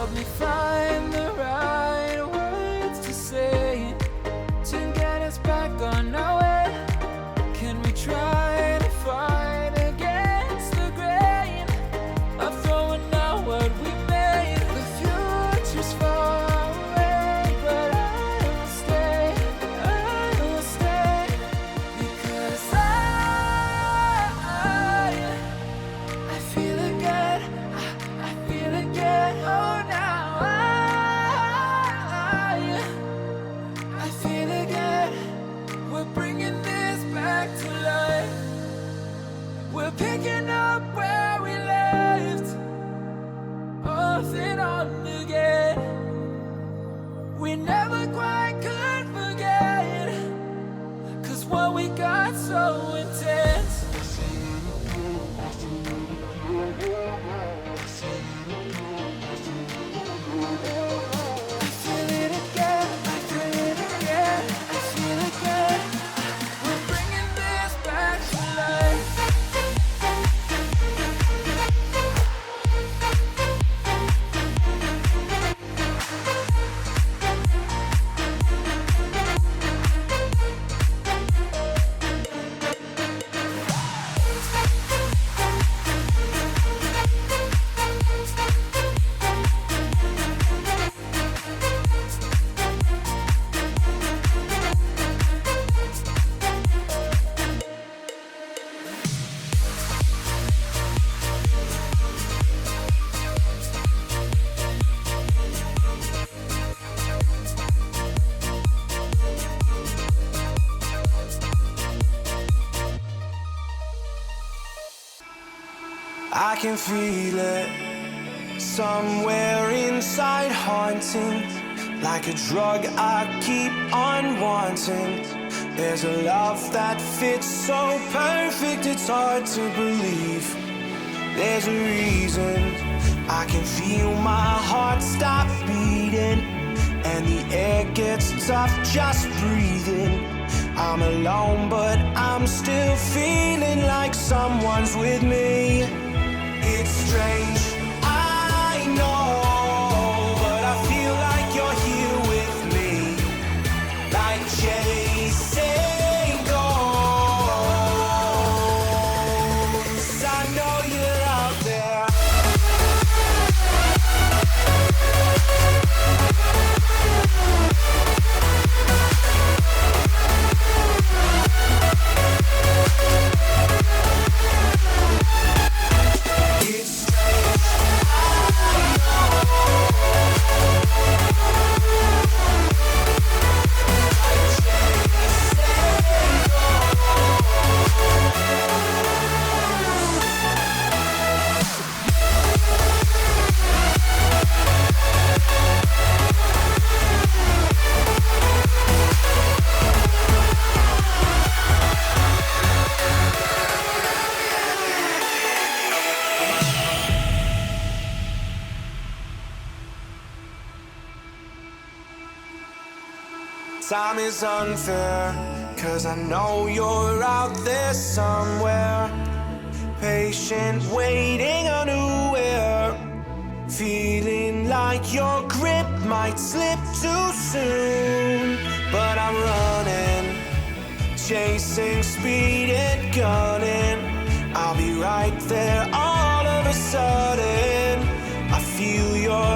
Help me find the right words to say to get us back on our way. Can we try to fight against the grain of throwing out what we made? The future's far away, but I will stay, because I feel again, I feel again, oh now I feel again, we're bringing this back to life, we're picking up where we left off and on again, we never quite could forget, 'cause what we got so intense. I feel it again, I feel it again, I feel again, we're bringing this back to life. I can feel it somewhere inside, haunting like a drug I keep on wanting. There's a love that fits so perfect, it's hard to believe. There's a reason I can feel my heart stop beating, and the air gets tough just breathing. I'm alone, but I'm still feeling like someone's with me. It's strange, I know, but I feel like you're here with me, like chasing ghosts. I know you're out there. It's strange, I know. Like chasing Time is unfair, 'cause I know you're out there somewhere, patient, waiting unaware, feeling like your grip might slip too soon. But I'm running, chasing speed and gunning. I'll be right there all of a sudden. I feel your